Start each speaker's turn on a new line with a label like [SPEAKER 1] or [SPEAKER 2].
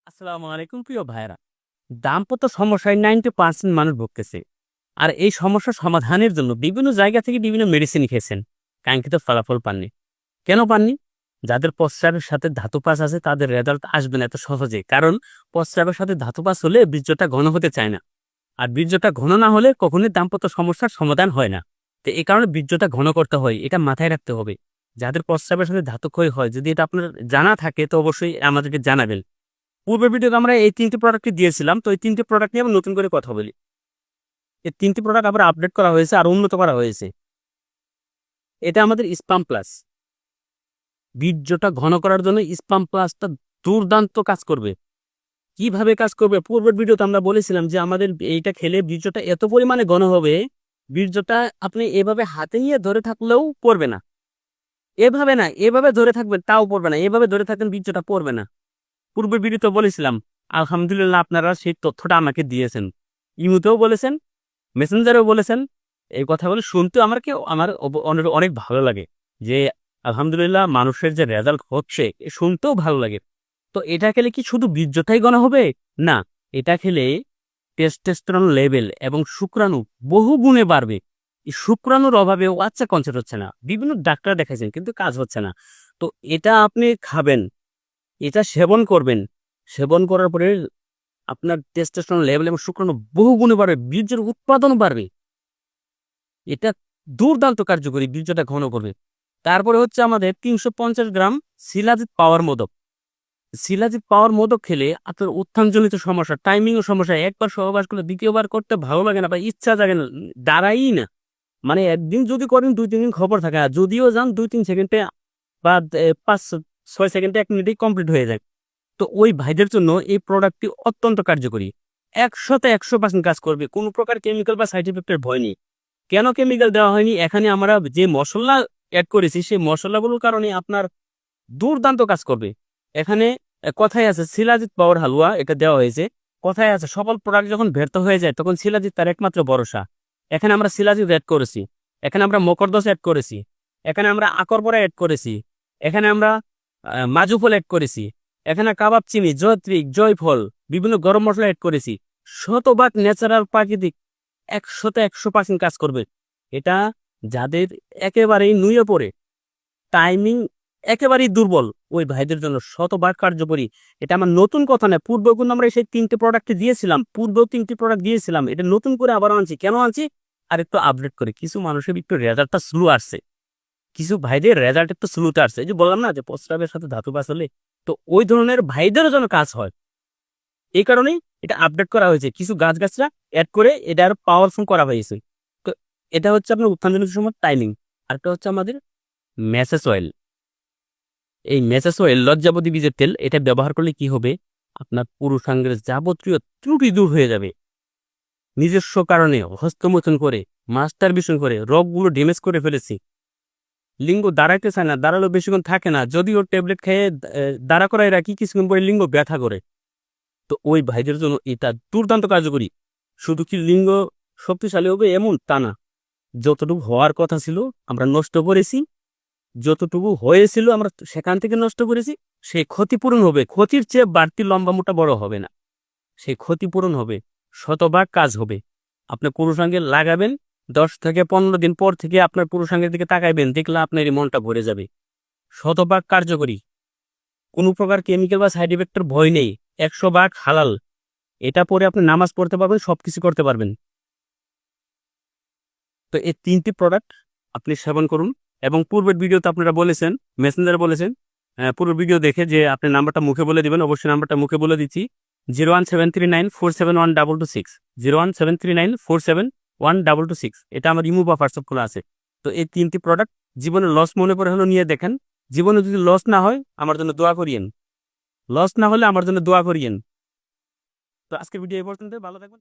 [SPEAKER 1] আসসালামু আলাইকুম প্রিয় ভাইরা। দাম্পত্য সমস্যায় 90% মানুষ ভুগতেছে। আর এই সমস্যার সমাধানের জন্য বিভিন্ন জায়গা থেকে বিভিন্ন মেডিসিন খেয়েছেন। কাঙ্ক্ষিত ফলাফল পাননি। কেন পাননি? যাদের প্রস্রাবের সাথে ধাতু পাস আছে তাদের রেজাল্ট আসবে না এত সহজে। কারণ প্রস্রাবের সাথে ধাতু পাস হলে বীর্যটা ঘন হতে চায় না। আর বীর্যটা ঘন না হলে কখনোই দাম্পত্য সমস্যার সমাধান হয় না। তো এই কারণে বীর্যটা ঘন করতে হয়। এটা মাথায় রাখতে হবে। যাদের প্রস্রাবের সাথে ধাতু ক্ষয় হয় যদি এটা আপনার জানা থাকে তো অবশ্যই আমাদেরকে জানাবেন। পূর্বের ভিডিওতে আমরা এই ৩ টি প্রোডাক্টই দিয়েছিলাম। তো এই ৩ টি প্রোডাক্ট নিয়ে আমরা নতুন করে কথা বলি। এই ৩ টি প্রোডাক্ট আবার আপডেট করা হয়েছে আর উন্নত করা হয়েছে। এটা আমাদের স্পাম প্লাস। বীর্যটা ঘন করার জন্য স্পাম প্লাসটা দুর্দান্ত কাজ করবে। কিভাবে কাজ করবে? পূর্বের ভিডিওতে আমরা বলেছিলাম যে আমাদের এইটা খেলে বীর্যটা এত পরিমাণে ঘন হবে, বীর্যটা আপনি এভাবে হাতে নিয়ে ধরে থাকলেও পড়বে না। এভাবে না, এভাবে ধরে থাকবেন তাও পড়বে না। এভাবে ধরে থাকবেন বীর্যটা পড়বে না। পূর্বের ভিডিওতে বলেছিলাম। আলহামদুলিল্লাহ আপনারা সেই তথ্যটা আমাকে দিয়েছেন। ইমুতেও বলেছেন, মেসেঞ্জারেও বলেছেন। এই কথাগুলো শুনতেও আমার অনেক ভালো লাগে যে আলহামদুলিল্লাহ মানুষের যে রেজাল্ট হচ্ছে শুনতেও ভালো লাগে। তো এটা খেলে কি শুধু বীর্যটাই ঘন হবে? না, এটা খেলে টেস্টোস্টেরন লেভেল এবং শুক্রাণু বহু গুণে বাড়বে। এই শুক্রাণুর অভাবেও বাচ্চা কনসেপ্ট হচ্ছে না। বিভিন্ন ডাক্তার দেখাইছেন কিন্তু কাজ হচ্ছে না। তো এটা আপনি খাবেন, এটা সেবন করবেন। সেবন করার পরে আপনার টেস্টোস্টেরন লেভেল এবং শুক্রাণু বহু গুণে বাড়বে, বীর্যের উৎপাদন বাড়বে। এটা দুর্দান্ত কার্যকরী, বীর্যটা ঘন করবে। তারপরে হচ্ছে আমাদের ৩৫০ গ্রাম শিলাজিৎ পাওয়ার মোদক। শিলাজিৎ পাওয়ার মোদক খেলে আপনার উত্থানজনিত সমস্যা, টাইমিং ও সমস্যা, একবার সহবাস করলে দ্বিতীয়বার করতে ভালো লাগে না বা ইচ্ছা জাগে না, দাঁড়াই না। মানে একদিন যদি করেন ২-৩ দিন খবর থাকে। আর যদিও যান ২-৩ সেকেন্ডে বা ৫-৬ সেকেন্ডে ১ মিনিটেই কমপ্লিট হয়ে যায়। তো ওই ভাইদের জন্য এই প্রোডাক্টটি অত্যন্ত কার্যকরী। ১০০% কাজ করবে। কোনো প্রকার কেমিক্যাল বা সাইড ইফেক্টের ভয় নেই। কেন কেমিক্যাল দেওয়া হয়নি? এখানে আমরা যে মসলা এড করেছি সেই মসলাগুলোর কারণে আপনার দুর্দান্ত কাজ করবে। এখানে কথায় আছে শিলাজিৎ পাওয়ার হালুয়া এটা দেওয়া হয়েছে। কথায় আছে সফল প্রোডাক্ট যখন ব্যর্থ হয়ে যায় তখন শিলাজিৎ তার একমাত্র ভরসা। এখানে আমরা শিলাজিৎ এড করেছি। এখানে আমরা মকরদোষ এড করেছি। এখানে আমরা আকরপরা এড করেছি। এখানে আমরা মাজুফল এড করেছি। এখানে কাবাব চিনি, জয়ত্রী, জয়ফল, বিভিন্ন গরম মসলা এড করেছি। শতভাগ ন্যাচারাল প্রাকৃতিক, ১০০% কাজ করবে। এটা যাদের একেবারেই নুয়ে পড়ে, টাইমিং একেবারেই দুর্বল, ওই ভাইদের জন্য শতভাগ কার্যকরী। এটা আমার নতুন কথা না। পূর্বেও কিন্তু আমরা সেই ৩ টে প্রোডাক্ট দিয়েছিলাম। পূর্বেও ৩ টি প্রোডাক্ট দিয়েছিলাম। এটা নতুন করে আবারও আনছি। কেন আনছি? আর একটু আপডেট করে। কিছু মানুষের একটু রেজাল্টটা স্লো আসছে। কিছু ভাইদের রেজাল্ট একটু স্লোতে আসছে। এই যে বললাম না যে প্রস্রাবের সাথে ধাতু পাস হলে, তো ওই ধরনের ভাইদেরও যেন কাজ হয়। এই কারণেই এটা আপডেট করা হয়েছে। কিছু গাছগাছরা এড করে এটা আরো পাওয়ারফুল করা হয়েছে। তো এটা হচ্ছে আপনার উত্থানজনিত সময় টাইমিং। আরেকটা হচ্ছে আমাদের মেসেজ অয়েল। এই মেসেজ অয়েল লজ্জাবতী বীজের তেল, এটা ব্যবহার করলে কি হবে? আপনার পুরুষাঙ্গের যাবতীয় ত্রুটি দূর হয়ে যাবে। নিজস্ব কারণে হস্তমোচন করে, মাস্টারবেশন করে রগগুলো ড্যামেজ করে ফেলেছি। লিঙ্গ দাঁড়াইতে চায় না, দাঁড়ালেও বেশিক্ষণ থাকে না। যদিও ট্যাবলেট খেয়ে দাঁড়া করায় রাখি, কিছুক্ষণ পরে লিঙ্গ ব্যথা করে। তো ওই ভাইদের জন্য এটা দুর্দান্ত কার্যকরী। শুধু কি লিঙ্গ শক্তিশালী হবে এমন তা না। যতটুকু হওয়ার কথা ছিল আমরা নষ্ট করেছি, যতটুকু হয়েছিল আমরা সেখান থেকে নষ্ট করেছি। সেই ক্ষতিপূরণ হবে। ক্ষতির চেয়ে বাড়তি লম্বা মোটা বড় হবে না। সেই ক্ষতিপূরণ হবে, শতভাগ কাজ হবে। আপনি পুরুষাঙ্গে লাগাবেন, ১০ থেকে ১৫ দিন পর থেকে আপনার পুরুষাঙ্গের দিকে তাকাইবেন, দেখলে আপনার এই মনটা ভরে যাবে। শতভাগ কার্যকরী, কোনো প্রকার কেমিক্যাল বা সাইড ইফেক্টের ভয় নেই, ১০০% হালাল। এটা পরে আপনি নামাজ পড়তে পারবেন, সবকিছু করতে পারবেন। তো এই ৩টি প্রোডাক্ট আপনি সেবন করুন। এবং পূর্বের ভিডিওতে আপনারা বলেছেন, মেসেঞ্জারে বলেছেন, পুরো ভিডিও দেখে যে আপনি নাম্বারটা মুখে বলে দিবেন। অবশ্যই নাম্বারটা মুখে বলে দিচ্ছি, 01739471226, 01739471226। এটা আমার ইমো বা হোয়াটসঅ্যাপ খোলা আছে। তো এই ৩টি প্রোডাক্ট জীবনে লস মনে করে হলো নিয়ে দেখেন। জীবনে যদি লস না হয় আমার জন্য দোয়া করিয়েন। লস না হলে আমার জন্য দোয়া করিয়েন। তো আজকের ভিডিও এই পর্যন্ত। ভালো থাকবেন।